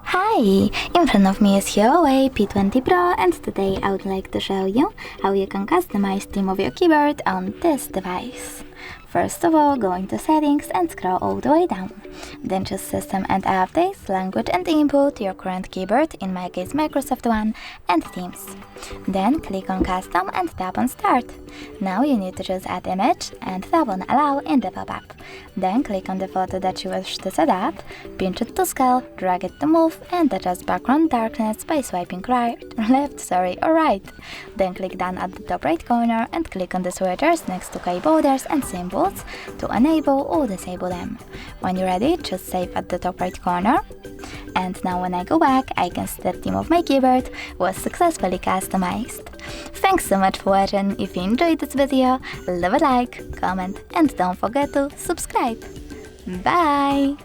Hi! In front of me is HUAWEI P20 Pro, and today I would like to show you how you can customize theme of your keyboard on this device. First of all, go into Settings and scroll all the way down. Then choose System and Updates, Language and Input, your current keyboard, in my case Microsoft One, and Themes. Then click on Custom and tap on Start. Now you need to choose Add Image and tap on Allow in the pop-up. Then click on the photo that you wish to set up, pinch it to scale, drag it to move, and adjust background darkness by swiping left or right. Then click Done at the top right corner and click on the switchers next to keyboarders and symbols to enable or disable them. When you're ready, choose Save at the top right corner. And now when I go back, I can see that theme of my keyboard was successfully customized. Thanks so much for watching. If you enjoyed this video, leave a like, comment, and don't forget to subscribe. Bye!